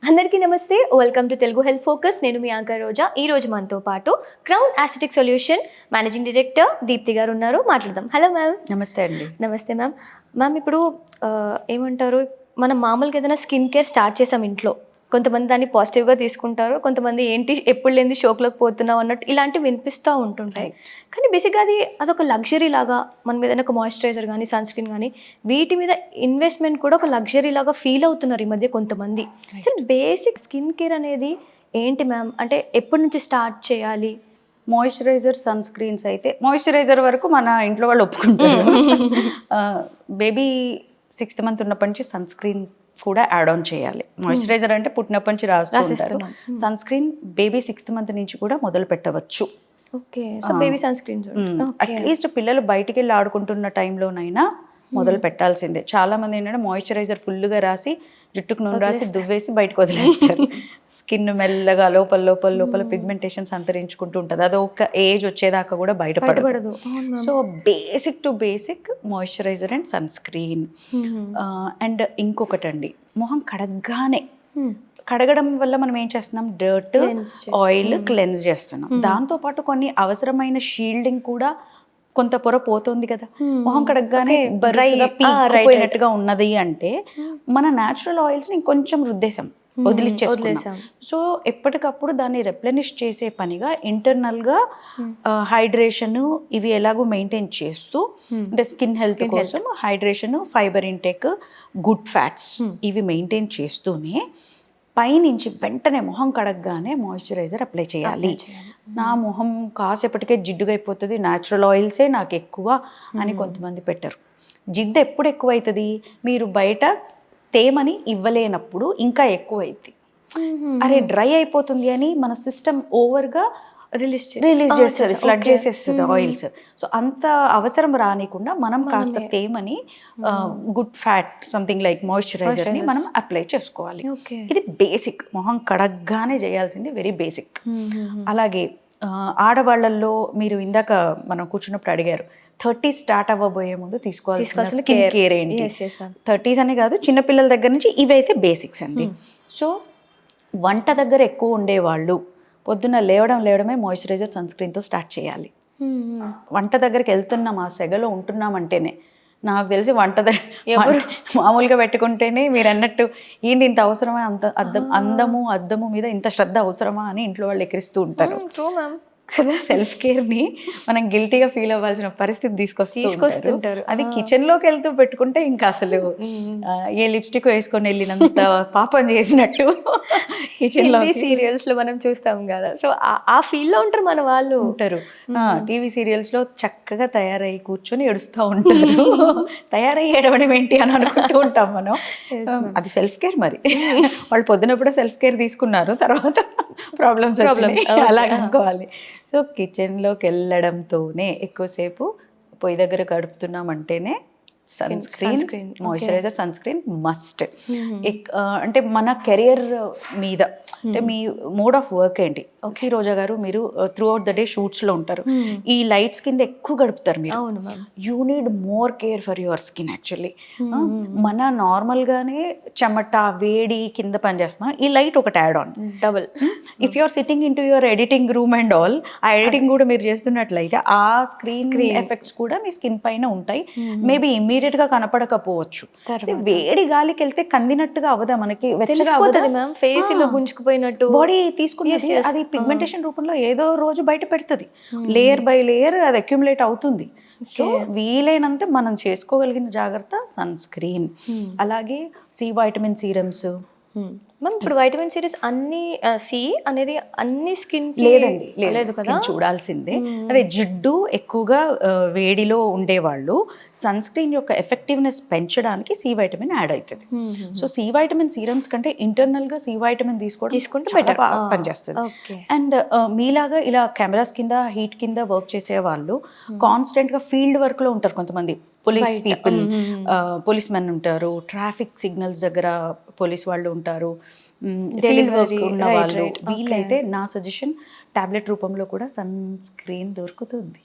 అందరికీ నమస్తే. Welcome to Telugu health focus. నేను మీ యాంకర్ రోజా. ఈ రోజు మనతో పాటు crown aesthetic solution managing director Deepti గారు ఉన్నారు. మాట్లాడదాం. Hello ma'am. నమస్తే అండి. నమస్తే మ్యామ్. మ్యామ్ ఇప్పుడు ఏమంటారు, మనం మామూలుగా ఏదైనా స్కిన్ కేర్ స్టార్ట్ చేసాం ఇంట్లో, కొంతమంది దాన్ని పాజిటివ్గా తీసుకుంటారు, కొంతమంది ఏంటి ఎప్పుడు లేని షోక్లోకి పోతున్నాం అన్నట్టు ఇలాంటివి వినిపిస్తూ ఉంటుంటాయి. కానీ బేసిక్గా అదొక లగ్జరీ లాగా, మనం ఏదైనా ఒక మాయిశ్చరైజర్ కానీ సన్ స్క్రీన్ కానీ వీటి మీద ఇన్వెస్ట్మెంట్ కూడా ఒక లగ్జరీ లాగా ఫీల్ అవుతున్నారు ఈ మధ్య కొంతమంది. అసలు బేసిక్ స్కిన్ కేర్ అనేది ఏంటి మ్యామ్? అంటే ఎప్పటి నుంచి స్టార్ట్ చేయాలి? మాయిశ్చరైజర్, సన్ స్క్రీన్స్ అయితే మాయిశ్చరైజర్ వరకు మన ఇంట్లో వాళ్ళు ఒప్పుకుంటారు. బేబీ 6th month ఉన్నప్పటి నుంచి సన్ స్క్రీన్ కూడా యాడ్ ఆన్ చేయాలి. మాయిశ్చరైజర్ అంటే పుట్టినప్పటి నుంచి రాసిస్తున్నాం. Sunscreen baby 6th month నుంచి కూడా మొదలు పెట్టవచ్చు. Okay, so baby sunscreens at least పిల్లలు బయటికి వెళ్ళి ఆడుకుంటున్న టైంలోనైనా మొదలు పెట్టాల్సిందే. చాలా మంది ఏంటంటే మాయిశ్చరైజర్ ఫుల్గా రాసి జుట్టుకు నూనె రాసి దువ్వేసి బయటకు వదిలేస్తారు. స్కిన్ మెల్లగా లోపల లోపల లోపల పిగ్మెంటేషన్స్ అంతరించుకుంటూ ఉంటుంది. అది ఒక ఏజ్ వచ్చేదాకా కూడా బయటపడదు. So basic to basic moisturiser and sunscreen. And ఇంకొకటి అండి, మొహం కడగడం వల్ల మనం ఏం చేస్తున్నాం, డర్ట్, ఆయిల్ క్లెన్స్ చేస్తున్నాం. దాంతోపాటు కొన్ని అవసరమైన షీల్డింగ్ కూడా కొంత పొర పోతుంది కదా. మొహం కడగగానే పోయినట్టుగా ఉన్నది అంటే మన న్యాచురల్ ఆయిల్స్ ని ఇంకొంచెం వదిలిచ్చేసుకున్నాం. సో ఎప్పటికప్పుడు దాన్ని రెప్లెనిష్ చేసే పనిగా ఇంటర్నల్గా హైడ్రేషన్ ఇవి ఎలాగో మెయింటైన్ చేస్తూ, అంటే స్కిన్ హెల్త్ కోసం hydration, fibre intake, good fats ఇవి మెయింటైన్ చేస్తూనే పైనుంచి వెంటనే మొహం కడగగానే మాయిశ్చరైజర్ అప్లై చేయాలి. నా మొహం కాసేపటికే జిడ్డుగా అయిపోతుంది, న్యాచురల్ ఆయిల్సే నాకు ఎక్కువ అని కొంతమంది పెట్టరు. జిడ్డు ఎప్పుడు ఎక్కువ అవుతుంది, మీరు బయట తేమని ఇవ్వలేనప్పుడు ఇంకా ఎక్కువ అవుతుంది. అరే డ్రై అయిపోతుంది అని మన సిస్టమ్ ఓవర్గా రిలీజ్ చేస్తుంది, ఫ్లడ్ చేసేస్తుంది ఆయిల్స్. సో అంత అవసరం రానికుండా మనం కాస్త తేమని, గుడ్ ఫ్యాట్ సంథింగ్ లైక్ మాయిశ్చరైజర్ని మనం అప్లై చేసుకోవాలి. ఇది బేసిక్, మొహం కడగ్గానే చేయాల్సింది, వెరీ బేసిక్. అలాగే ఆడవాళ్ళల్లో మీరు ఇందాక మనం కూర్చున్నప్పుడు అడిగారు, 30s స్టార్ట్ అవ్వబోయే ముందు తీసుకోవాల్సిన స్కిన్ కేర్ ఏంటి. 30s అనే కాదు, చిన్నపిల్లల దగ్గర నుంచి ఇవైతే బేసిక్స్ అండి. సో వంట దగ్గర ఎక్కువ ఉండేవాళ్ళు పొద్దున్న లేవడమే మాయిశ్చరైజర్, సన్ స్క్రీన్తో స్టార్ట్ చేయాలి. వంట దగ్గరికి వెళ్తున్నాం, ఆ సెగలో ఉంటున్నామంటేనే, నాకు తెలిసి వంట మామూలుగా పెట్టుకుంటేనే మీరు అన్నట్టు ఏంటి ఇంత అవసరమా, అంత అద్దము మీద ఇంత శ్రద్ధ అవసరమా అని ఇంట్లో వాళ్ళు ఎక్కిరిస్తూ ఉంటారు కదా. సెల్ఫ్ కేర్ని మనం గిల్టీగా ఫీల్ అవ్వాల్సిన పరిస్థితి తీసుకొస్తుంటారు. అది కిచెన్లోకి వెళ్తూ పెట్టుకుంటే ఇంకా అసలు ఏ లిప్స్టిక్ వేసుకొని వెళ్ళినంత పాపం చేసినట్టు కిచెన్లో సీరియల్స్లో మనం చూస్తాం కదా. సో ఆ ఫీల్లో ఉంటారు మన వాళ్ళు. టీవీ సీరియల్స్లో చక్కగా తయారయ్యి కూర్చొని ఏడుస్తూ ఉంటారు. తయారయ్యి ఏడవడం ఏంటి అని అనుకుంటూ ఉంటాం మనం. అది సెల్ఫ్ కేర్. మరి వాళ్ళు పొద్దునప్పుడు సెల్ఫ్ కేర్ తీసుకున్నారు, తర్వాత ప్రాబ్లమ్స్ అలాగే అనుకోవాలి. సో కిచెన్లోకి వెళ్ళడంతోనే ఎక్కువసేపు పొయ్యి దగ్గర గడుపుతున్నామంటేనే sun screen, moisturiser, sun screen must. అంటే మన కెరియర్ మీద, అంటే మీ మోడ్ ఆఫ్ వర్క్ ఏంటి. సి రోజా గారు, మీరు త్రూ అవుట్ ద డే షూట్స్లో ఉంటారు, ఈ లైట్స్ కింద ఎక్కువ గడుపుతారు మీరు. You need more care for your skin. Actually మన నార్మల్గానే చెమట, వేడి కింద పనిచేస్తున్నాం, ఈ లైట్ ఒకటి add on double. If you are sitting in to your editing room and all, ఆ ఎడిటింగ్ కూడా మీరు చేస్తున్నట్లయితే ఆ స్క్రీన్ ఎఫెక్ట్స్ కూడా మీ స్కిన్ పైన ఉంటాయి. మేబీ ఇమీడియట్ గా కనపడకపోవచ్చు. వేడి గాలికి వెళ్తే కందినట్టుగా అవదా, మనకి ఫేస్ లో గుంజుకుపోయినట్టు బాడీ తీసుకున్నది అది పిగ్మెంటేషన్ రూపంలో ఏదో రోజు బయట పెడుతుంది. లేయర్ బై లేయర్ అది అక్యుములేట్ అవుతుంది. సో వీలైనంత మనం చేసుకోగలిగిన జాగ్రత్త సన్ స్క్రీన్. అలాగే సి వైటమిన్ సీరమ్స్. మ్యామ్ ఇప్పుడు వైటమిన్ సిరీస్ అన్ని సి అనేది అన్ని స్కిన్ లేదండి, లేదు కదా, చూడాల్సిందే. అదే జిడ్డు ఎక్కువగా వేడిలో ఉండేవాళ్ళు సన్ స్క్రీన్ యొక్క ఎఫెక్టివ్నెస్ పెంచడానికి సి వైటమిన్ యాడ్ అవుతుంది. సో సి వైటమిన్ సీరమ్స్ కంటే ఇంటర్నల్గా సి వైటమిన్ తీసుకుంటే బెటర్ పనిచేస్తుంది. అండ్ మీలాగా ఇలా కెమెరాస్ కింద హీట్ కింద వర్క్ చేసే వాళ్ళు కాన్స్టెంట్గా ఫీల్డ్ వర్క్లో ఉంటారు. కొంతమంది పోలీస్ పీపుల్, పోలీస్ మెన్ ఉంటారు, ట్రాఫిక్ సిగ్నల్స్ దగ్గర పోలీస్ వాళ్ళు ఉంటారు, ఫీల్డ్ వర్క్ ఉన్న వాళ్ళు. వీళ్ళైతే నా సజెషన్ టాబ్లెట్ రూపంలో కూడా సన్ స్క్రీన్ దొరుకుతుంది.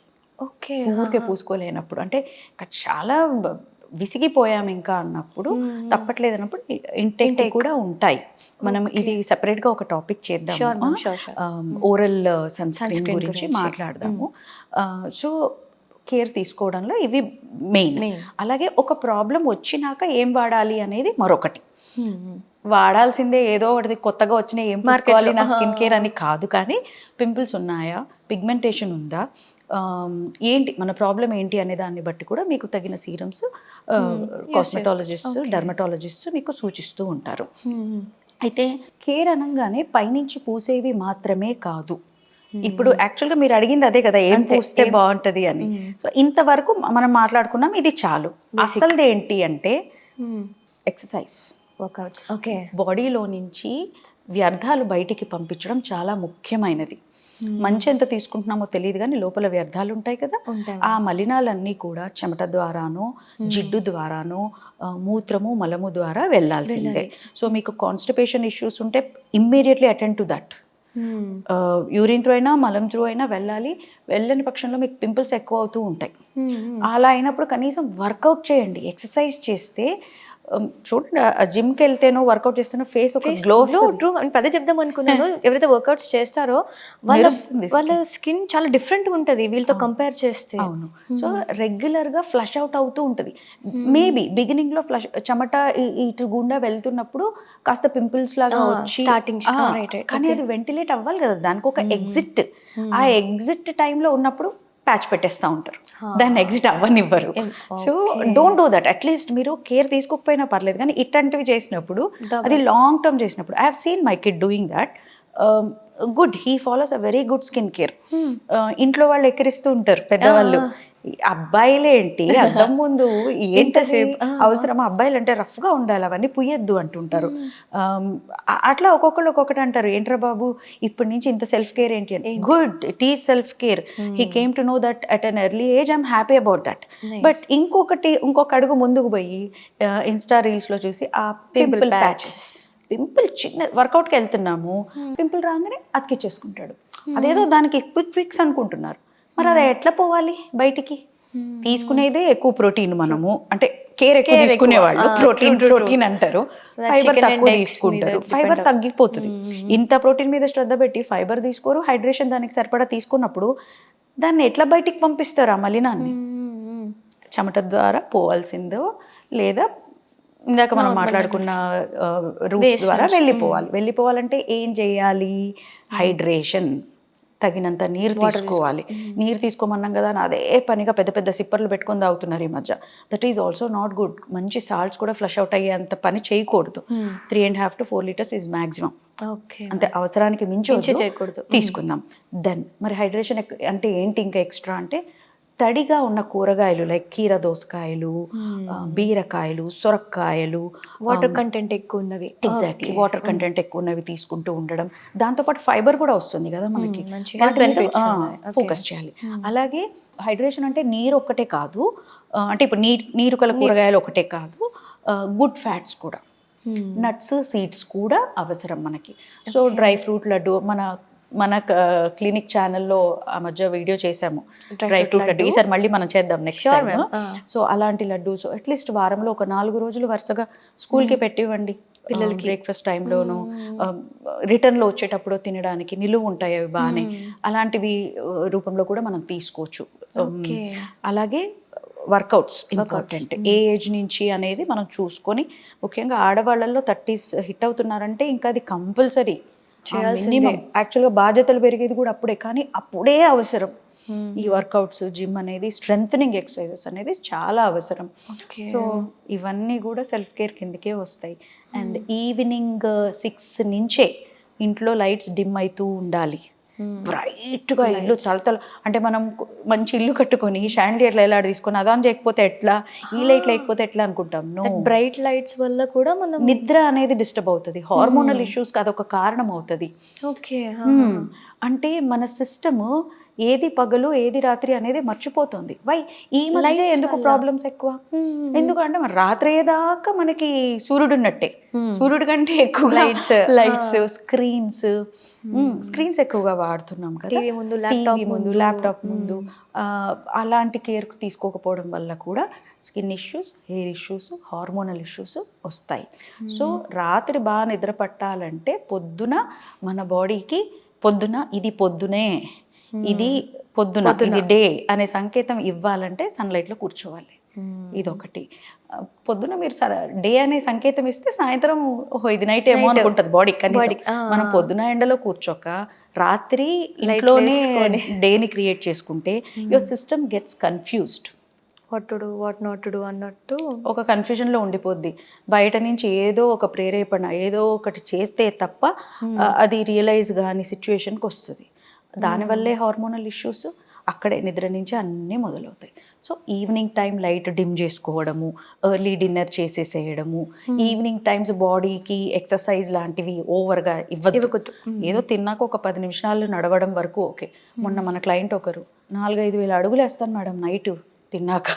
ఊరికే పూసుకోలేనప్పుడు, అంటే చాలా విసిగిపోయాం ఇంకా అన్నప్పుడు తప్పట్లేదు అన్నప్పుడు ఇంటేక్ కూడా ఉంటాయి. మనం ఇది సెపరేట్ గా ఒక టాపిక్ చేద్దాము, ఓరల్ సన్ స్క్రీన్ గురించి మాట్లాడదాము. సో కేర్ తీసుకోవడంలో ఇవి మెయిన్. అలాగే ఒక ప్రాబ్లం వచ్చినాక ఏం వాడాలి అనేది మరొకటి. వాడాల్సిందే ఏదో ఒకటి కొత్తగా వచ్చినా ఏం పూసుకోవాలి నా స్కిన్ కేర్ అని కాదు, కానీ పింపుల్స్ ఉన్నాయా, పిగ్మెంటేషన్ ఉందా, ఏంటి మన ప్రాబ్లం ఏంటి అనే దాన్ని బట్టి కూడా మీకు తగిన సీరమ్స్ కాస్మెటాలజిస్ట్, డర్మటాలజిస్ట్ మీకు సూచిస్తూ ఉంటారు. అయితే కేర్ అనగానే పైనుంచి పూసేవి మాత్రమే కాదు. ఇప్పుడు యాక్చువల్గా మీరు అడిగింది అదే కదా, ఏం పూస్తే బాగుంటది అని. సో ఇంతవరకు మనం మాట్లాడుకున్నాం, ఇది చాలు. అసలు ఏంటి అంటే ఎక్సర్సైజ్, వర్కౌట్స్. ఓకే, బాడీలో నుంచి వ్యర్థాలు బయటికి పంపించడం చాలా ముఖ్యమైనది. మంచి ఎంత తీసుకుంటున్నామో తెలియదు కానీ లోపల వ్యర్థాలు ఉంటాయి కదా, ఆ మలినాలన్నీ కూడా చెమట ద్వారానో జిడ్డు ద్వారానో మూత్రము మలము ద్వారా వెళ్ళాల్సిందే. సో మీకు కాన్స్టిపేషన్ ఇష్యూస్ ఉంటే immediately attend to that. Urine through అయినా మలం త్రూ అయినా వెళ్ళాలి. వెళ్ళని పక్షంలో మీకు పింపుల్స్ ఎక్కువ అవుతూ ఉంటాయి. అలా అయినప్పుడు కనీసం వర్కౌట్ చేయండి, ఎక్సర్సైజ్ చేస్తే. చూడండి, జిమ్కి వెళ్తేనో వర్కౌట్ చేస్తేనో ఫేస్ ఒక గ్లో. ట్రూ, పదే చెప్దాం అనుకున్నాను. ఎవరైతే వర్కౌట్స్ చేస్తారో వాళ్ళ స్కిన్ చాలా డిఫరెంట్గా ఉంటుంది వీళ్ళతో కంపేర్ చేస్తే. అవును. సో రెగ్యులర్గా ఫ్లష్ అవుట్ అవుతూ ఉంటుంది. మేబీ బిగినింగ్లో ఫ్లష్ చెమట ఇటు గుండా వెళ్తున్నప్పుడు కాస్త పింపుల్స్ లాగా వచ్చి స్టార్టింగ్, కానీ అది వెంటిలేట్ అవ్వాలి కదా, దానికి ఒక ఎగ్జిట్. ఆ ఎగ్జిట్ టైంలో ఉన్నప్పుడు ప్యాచ్ పెట్టేస్తూ ఉంటారు, దాన్ని ఎగ్జిట్ అవ్వనివ్వరు. So don't do that. At least మీరు కేర్ తీసుకోకపోయినా పర్లేదు, కానీ ఇట్లాంటివి చేసినప్పుడు, అది లాంగ్ టర్మ్ చేసినప్పుడు, I have seen my kid doing that. Good, he follows a very good skin care. ఇంట్లో వాళ్ళు ఎక్కిరిస్తూ ఉంటారు పెద్దవాళ్ళు, అబ్బాయిలేంటి అద్దం ముందు ఏంటసేపు అవసరమా, అబ్బాయిలు అంటే రఫ్గా ఉండాలి, అవన్నీ పుయ్యొద్దు అంటుంటారు. అట్లా ఒక్కొక్కళ్ళు ఒక్కొక్కటి అంటారు. ఏంట్రా బాబు ఇప్పటి నుంచి ఇంత సెల్ఫ్ కేర్ ఏంటి అని. Good, it is self care. He came to know that at an early age. I'm happy about that. But ఇంకొక అడుగు ముందుకు పోయి ఇన్స్టా రీల్స్లో చూసి ఆ పింపుల్ ప్యాచెస్, పింపుల్ చిన్న వర్కౌట్కి వెళ్తున్నాము, పింపుల్ రాగానే అతికిచ్చేసుకుంటాడు. అదేదో దానికి క్విక్ ఫిక్స్ అనుకుంటున్నారు. మరి అది ఎట్లా పోవాలి బయటికి? తీసుకునేదే ఎక్కువ ప్రోటీన్, మనము అంటే కేర్ ఎక్కువ తీసుకునేవాళ్ళు ప్రోటీన్ అంటారు. ఫైబర్ తక్కువ తీసుకుంటారు, ఫైబర్ తగ్గిపోతుంది. ఇంత ప్రోటీన్ మీద శ్రద్ధ పెట్టి ఫైబర్ తీసుకోరు, హైడ్రేషన్ దానికి సరిపడా తీసుకున్నప్పుడు దాన్ని ఎట్లా బయటికి పంపిస్తారు? ఆ మలినాన్ని చెమట ద్వారా పోవాల్సిందో లేదా ఇందాక మనం మాట్లాడుకున్న రూట్స్ ద్వారా వెళ్ళిపోవాలంటే ఏం చేయాలి? హైడ్రేషన్, తగినంత నీరు తీసుకోవాలి. నీరు తీసుకోమన్నాం కదా అని అదే పనిగా పెద్ద పెద్ద సిప్పర్లు పెట్టుకొని తాగుతున్నారు ఈ మధ్య. That is also not good. మంచి సాల్ట్స్ కూడా ఫ్లష్ అవుట్ అయ్యేంత పని చేయకూడదు. 3.5 to 4 liters ఈజ్ మ్యాక్సిమం. అంటే అవసరానికి మించి చేయకూడదు, తీసుకుందాం. దెన్ మరి హైడ్రేషన్ అంటే ఏంటి ఇంకా ఎక్స్ట్రా అంటే, తడిగా ఉన్న కూరగాయలు లైక్ కీర దోసకాయలు, బీరకాయలు, సొరకాయలు, వాటర్ కంటెంట్ ఎక్కువ ఉన్నవి. ఎగ్జాక్ట్లీ, వాటర్ కంటెంట్ ఎక్కువ ఉన్నవి తీసుకుంటూ ఉండడం. దాంతోపాటు ఫైబర్ కూడా వస్తుంది కదా మనకి, ఫోకస్ చేయాలి. అలాగే హైడ్రేషన్ అంటే నీరు ఒక్కటే కాదు, అంటే ఇప్పుడు నీరు కల కూరగాయలు ఒకటే కాదు, గుడ్ ఫ్యాట్స్ కూడా, నట్స్ సీడ్స్ కూడా అవసరం మనకి. సో డ్రై ఫ్రూట్ లడ్డు, మన క్లినిక్ ఛానల్లో ఆ మధ్య వీడియో చేసాము, డ్రై ఫ్రూట్ లడ్డు. ఈసారి మళ్ళీ మనం చేద్దాం నెక్స్ట్ టైం. సో అలాంటి లడ్డూస్ అట్లీస్ట్ వారంలో ఒక 4 రోజులు వరుసగా స్కూల్కి పెట్టివ్వండి పిల్లలకి. బ్రేక్ఫాస్ట్ టైంలోను, రిటర్న్లో వచ్చేటప్పుడు తినడానికి నిలువ ఉంటాయి అవి బాగానే. అలాంటివి రూపంలో కూడా మనం తీసుకోవచ్చు. అలాగే వర్కౌట్స్ ఇంపార్టెంట్. ఏ ఏజ్ నుంచి అనేది మనం చూసుకొని, ముఖ్యంగా ఆడవాళ్ళల్లో 30s హిట్ అవుతున్నారంటే ఇంకా అది కంపల్సరీ మినిమం. యాక్చువల్గా బాధ్యతలు పెరిగేది కూడా అప్పుడే, కానీ అప్పుడే అవసరం ఈ వర్కౌట్స్, జిమ్ అనేది, స్ట్రెంథనింగ్ ఎక్సర్సైజెస్ అనేది చాలా అవసరం. సో ఇవన్నీ కూడా సెల్ఫ్ కేర్ కిందకే వస్తాయి. అండ్ ఈవినింగ్ 6 నుంచే ఇంట్లో లైట్స్ డిమ్ అవుతూ ఉండాలి. బ్రైట్గా ఇల్లు తలతల, అంటే మనం మంచి ఇల్లు కట్టుకొని షాండియర్లు ఎలా తీసుకొని అదాని చేయకపోతే ఎట్లా, ఈ లైట్ లేకపోతే ఎట్లా అనుకుంటాం. నో, బ్రైట్ లైట్స్ వల్ల కూడా మనం నిద్ర అనేది డిస్టర్బ్ అవుతుంది, హార్మోనల్ ఇష్యూస్కి అదొక కారణం అవుతుంది. ఓకే, అంటే మన సిస్టమ్ ఏది పగలు ఏది రాత్రి అనేది మర్చిపోతుంది. వై ఈ మధ్య Lights ఎందుకు వల్ల. ప్రాబ్లమ్స్ ఎక్కువ? ఎందుకంటే మరి రాత్రి అయ్యేదాకా మనకి సూర్యుడు ఉన్నట్టే, సూర్యుడి కంటే ఎక్కువ లైట్స్ లైట్స్, స్క్రీన్స్ ఎక్కువగా వాడుతున్నాం కదా, టీవీ ముందు టీవీ ముందు, ల్యాప్టాప్ ముందు. అలాంటి కేర్ తీసుకోకపోవడం వల్ల కూడా skin issues, hair issues, hormonal issues వస్తాయి. సో రాత్రి బాగా నిద్ర పట్టాలంటే పొద్దున మన బాడీకి పొద్దున ఇది పొద్దునే, ఇది పొద్దున, ఇది డే అనే సంకేతం ఇవ్వాలంటే సన్లైట్లో కూర్చోవాలి. ఇదొకటి. పొద్దున మీరు డే అనే సంకేతం ఇస్తే సాయంత్రం ఓహో ఇది నైట్ ఏమో అనుకుంటుంది బాడీ. కనీసం మనం పొద్దున ఎండలో కూర్చోక రాత్రి ఇంట్లోనే డేని క్రియేట్ చేసుకుంటే your system gets confused. What to do what not to do అన్నట్టు ఒక కన్ఫ్యూజన్లో ఉండిపోద్ది. బయట నుంచి ఏదో ఒక ప్రేరేపణ ఏదో ఒకటి చేస్తే తప్ప అది రియలైజ్ కాని సిచ్యువేషన్కి వస్తుంది. దానివల్లే హార్మోనల్ ఇష్యూస్, అక్కడే నిద్ర నుంచి అన్నీ మొదలవుతాయి. So evening time light dim చేసుకోవడము, ఎర్లీ డిన్నర్ చేసేసేయడము, ఈవినింగ్ టైమ్స్ బాడీకి ఎక్సర్సైజ్ లాంటివి ఓవర్గా ఇవ్వద్దు. ఏదో తిన్నాక ఒక 10 నిమిషాలు నడవడం వరకు ఓకే. మొన్న మన క్లయింట్ ఒకరు 4-5 వేల అడుగులు వేస్తాను మేడం నైట్ తిన్నాక.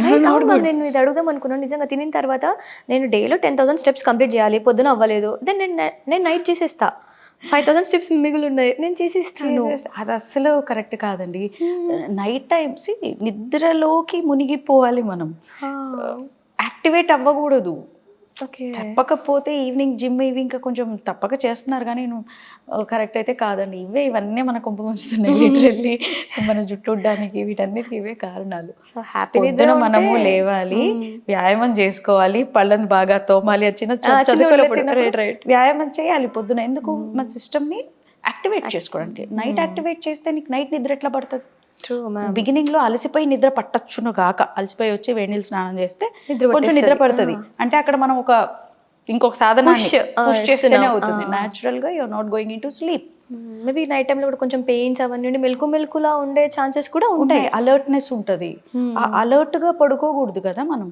నేను ఇది అడుగుదాం అనుకున్నాను. నిజంగా తినిన తర్వాత నేను డేలో 10,000 స్టెప్స్ కంప్లీట్ చేయాలి, పొద్దున అవ్వలేదు, దెన్ నేను నైట్ చేసేస్తా. 5,000 స్టెప్స్ మిగులు ఉన్నాయి, నేను చేసేస్తాను. అది అస్సలు కరెక్ట్ కాదండి. నైట్ టైమ్స్ నిద్రలోకి మునిగిపోవాలి మనం, యాక్టివేట్ అవ్వకూడదు. తప్పకపోతే ఈవినింగ్ జిమ్ ఇవి ఇంకా కొంచెం తప్పక చేస్తున్నారు కానీ కరెక్ట్ అయితే కాదండి. ఇవన్నీ మన కొంప ముంచుతున్నాయి లిటరల్లీ. మన జుట్టు ఉండడానికి వీటన్నిటికీ ఇవే కారణాలు. పొద్దున మనము లేవాలి, వ్యాయామం చేసుకోవాలి, పళ్ళను బాగా తోమాలి, వ్యాయామం చేయాలి పొద్దున. ఎందుకు? మన సిస్టమ్ని యాక్టివేట్ చేసుకోవడానికి. నైట్ యాక్టివేట్ చేస్తే నీకు నైట్ నిద్ర ఎట్లా పడుతుంది? బిగినింగ్ లో అలసిపోయి నిద్ర పట్టచ్చును గాక, అలసిపోయి వచ్చి వేడి నీళ్ళు స్నానం చేస్తే కొంచెం నిద్ర పడుతుంది. అంటే అక్కడ మనం ఇంకొక సాధనాన్ని పుష్ చేస్తేనే అవుతుంది. న్యాచురల్ గా you are not going into sleep. Maybe night టైంలో కూడా కొంచెం పెయిన్స్ అవన్నీ మెలకులా ఉండే ఛాన్సెస్ కూడా ఉంటాయి. అలర్ట్నెస్ ఉంటుంది. అలర్ట్ గా పడుకోకూడదు కదా మనం.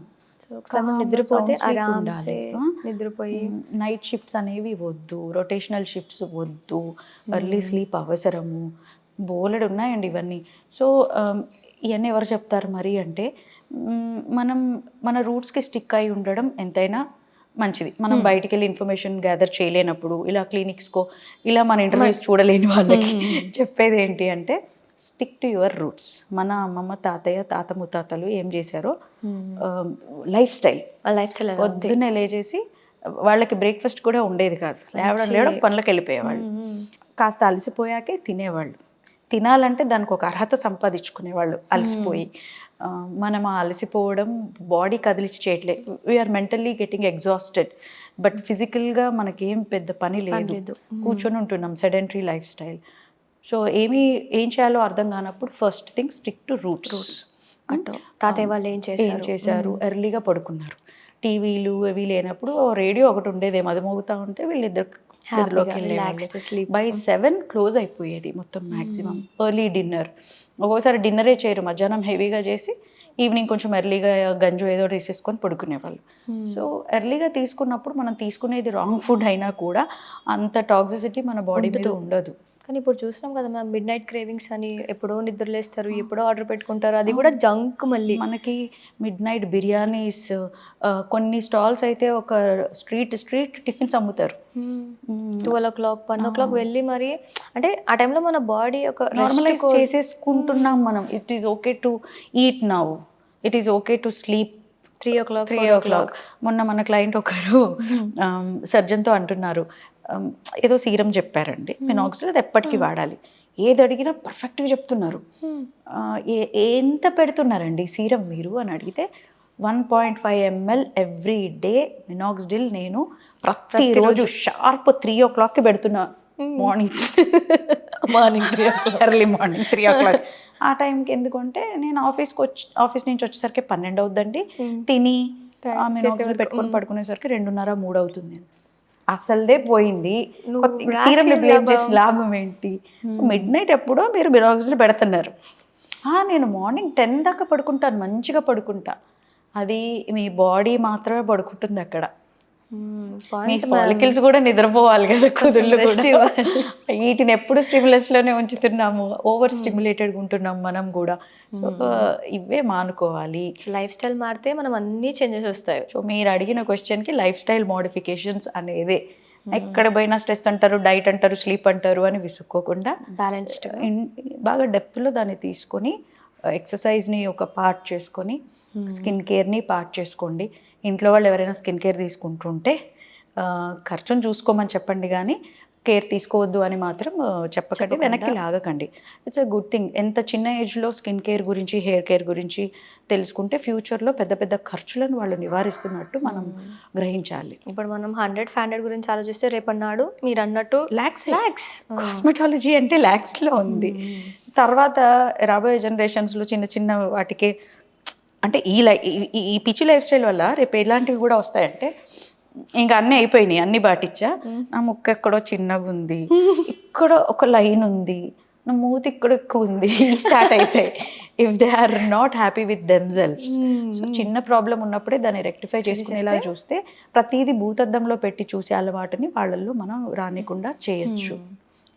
నిద్రపోతే ఆరాంసే నిద్రపోయి. నైట్ షిఫ్ట్స్ అనేవి వద్దు, రొటేషనల్ షిఫ్ట్స్ వద్దు, ఎర్లీ స్లీప్ అవసరము. బోలెడు ఉన్నాయండి ఇవన్నీ. సో ఇవన్నీ ఎవరు చెప్తారు మరి అంటే, మన రూట్స్కి స్టిక్ అయి ఉండడం ఎంతైనా మంచిది. మనం బయటికి వెళ్ళి ఇన్ఫర్మేషన్ గ్యాదర్ చేయలేనప్పుడు ఇలా క్లినిక్స్కో ఇలా మన ఇంటర్వ్యూస్ చూడలేని వాళ్ళకి చెప్పేది ఏంటి అంటే, స్టిక్ టు యువర్ రూట్స్. మన అమ్మమ్మ తాతయ్య తాత ముత్తాతలు ఏం చేశారో లైఫ్ స్టైల్ పొద్దున్నే లేచేసి వాళ్ళకి బ్రేక్ఫాస్ట్ కూడా ఉండేది కాదు, లేవడం పనులకు వెళ్ళిపోయేవాళ్ళు, కాస్త అలసిపోయాకే తినేవాళ్ళు. తినాలంటే దానికి ఒక అర్హత సంపాదించుకునేవాళ్ళు అలసిపోయి. మనం ఆ అలసిపోవడం బాడీ కదిలిచి చేయట్లే, we are mentally getting exhausted, but ఫిజికల్గా మనకేం పెద్ద పని లేదు, కూర్చొని ఉంటున్నాం, సెడెంటరీ లైఫ్ స్టైల్. సో ఏం చేయాలో అర్థం కానప్పుడు first thing stick to roots. తాతయ్య వాళ్ళు ఏం చేశారు? ఎర్లీగా పడుకున్నారు. టీవీలు అవి లేనప్పుడు రేడియో ఒకటి ఉండేదేమో, అది మోగుతూ ఉంటే వీళ్ళిద్దరు బై 7 క్లోజ్ అయిపోయేది మొత్తం మ్యాక్సిమం. ఎర్లీ డిన్నర్, ఒక్కోసారి డిన్నరే చేయరు, మధ్యాహ్నం హెవీగా చేసి ఈవినింగ్ కొంచెం ఎర్లీగా గంజు ఏదో తీసేసుకొని పడుకునేవాళ్ళు. సో ఎర్లీగా తీసుకున్నప్పుడు మనం తీసుకునేది రాంగ్ ఫుడ్ అయినా కూడా అంత టాక్సిసిటీ మన బాడీ మీద ఉండదు. కానీ ఇప్పుడు చూసినాం కదా మ్యామ్, మిడ్ నైట్ క్రేవింగ్స్ అని, ఎప్పుడో నిద్రలేస్తారు, ఎప్పుడో ఆర్డర్ పెట్టుకుంటారు, అది కూడా జంక్. మళ్ళీ మనకి మిడ్ నైట్ బిర్యానీస్, కొన్ని స్టాల్స్ అయితే ఒక స్ట్రీట్ టిఫిన్స్ అమ్ముతారు. 12 o'clock 1 o'clock వెళ్ళి మరి, అంటే ఆ టైంలో మన బాడీ ఒక నార్మలైజ్ చేసేసుకుంటున్నాం మనం. It is okay to eat now, it is okay to sleep 3 o'clock. మొన్న మన క్లయింట్ ఒకరు సర్జన్తో అంటున్నారు, ఏదో సీరం చెప్పారండి, మినాక్సిడిల్, అది ఎప్పటికీ వాడాలి. ఏది అడిగినా పర్ఫెక్ట్గా చెప్తున్నారు. ఎంత పెడుతున్నారండి సీరం మీరు అని అడిగితే 1.5 ml ఎవ్రీ డే మినాక్సిడిల్ నేను ప్రతిరోజు షార్ప్ 3 o'clock పెడుతున్నా. Morning 3 o'clock, early morning 3 o'clock. ఆ టైంకి ఎందుకంటే నేను ఆఫీస్ నుంచి వచ్చేసరికి 12 అవుద్దండి, తిని మినాక్సిడిల్ పెట్టుకొని పడుకునేసరికి 2:30-3 అవుతుంది. అసలుదే పోయింది, సీరంని బ్లేమ్ చేసి లాభం ఏంటి? మిడ్ నైట్ ఎప్పుడో మీరు మినాక్సిడిల్ పెడుతున్నారు. నేను మార్నింగ్ 10 దాకా పడుకుంటాను, మంచిగా పడుకుంటా. అది మీ బాడీ మాత్రమే పడుకుంటుంది అక్కడ. మీ ఫాలికల్స్ కూడా నిద్రపోవాలి కదా, కుదుళ్ళు rest కూడా. ఇవ్వాలి. వీటిని ఎప్పుడు స్టిమ్యులస్ లోనే ఉంచుతున్నాము, ఓవర్ స్టిమ్యులేటెడ్ ఉంటున్నాం మనం కూడా. సో ఇవే మానుకోవాలి. లైఫ్ స్టైల్ మారితే మనం అన్ని చేంజెస్ వస్తాయి. సో మీరు అడిగిన క్వశ్చన్కి లైఫ్ స్టైల్ మోడిఫికేషన్స్ అనేవే. ఎక్కడ పోయినా స్ట్రెస్ అంటారు, డైట్ అంటారు, స్లీప్ అంటారు అని విసుక్కోకుండా బ్యాలెన్స్డ్. బాగా డెప్త్లో దాన్ని తీసుకొని ఎక్సర్సైజ్ని ఒక పార్ట్ చేసుకొని స్కిన్ కేర్ని పార్ట్ చేసుకోండి. ఇంట్లో వాళ్ళు ఎవరైనా స్కిన్ కేర్ తీసుకుంటుంటే ఖర్చును చూసుకోమని చెప్పండి, కానీ కేర్ తీసుకోవద్దు అని మాత్రం చెప్పకండి, వెనక్కి లాగకండి. It's a good thing. ఎంత చిన్న ఏజ్లో స్కిన్ కేర్ గురించి, హెయిర్ కేర్ గురించి తెలుసుకుంటే ఫ్యూచర్లో పెద్ద పెద్ద ఖర్చులను వాళ్ళు నివారిస్తున్నట్టు మనం గ్రహించాలి. ఇప్పుడు మనం 100-500 గురించి ఆలోచిస్తే రేపటి నాడు మీరు అన్నట్టు ల్యాక్స్ కాస్మెటాలజీ అంటే ల్యాక్స్లో ఉంది. తర్వాత రాబోయే జనరేషన్స్లో చిన్న చిన్న వాటికే, అంటే ఈ పిచ్చి లైఫ్ స్టైల్ వల్ల రేపు ఎలాంటివి కూడా వస్తాయంటే, ఇంకా అన్నీ అయిపోయినాయి, అన్నీ బాటిచ్చా, నా ముక్క ఎక్కడో చిన్నగా ఉంది, ఇక్కడ ఒక లైన్ ఉంది, నా మూతి ఇక్కడ ఎక్కువ ఉంది, స్టార్ట్ అవుతాయి. If they are not happy with themselves. So చిన్న ప్రాబ్లం ఉన్నప్పుడే దాన్ని రెక్టిఫై చేసుకునేలా చూస్తే ప్రతిదీ భూతద్దంలో పెట్టి చూసే అలవాటుని వాళ్ళల్లో మనం రానికుండా చేయొచ్చు.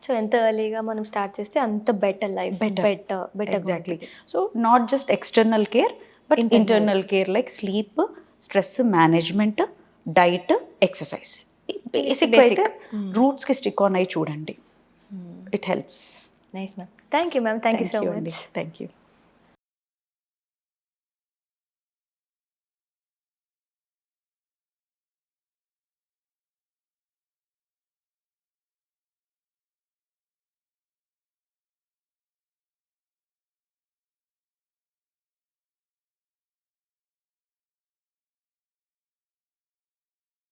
సో ఎంత ఎర్లీగా మనం స్టార్ట్ చేస్తే అంత better life, better exactly. So not just external care but internal care, like sleep, stress management, diet, exercise. Basic అయితే రూట్స్కి స్టిక్ ఆన్ అయ్యి చూడండి. It helps. Nice ma'am. Thank you ma'am. Thank you so much. Thank you.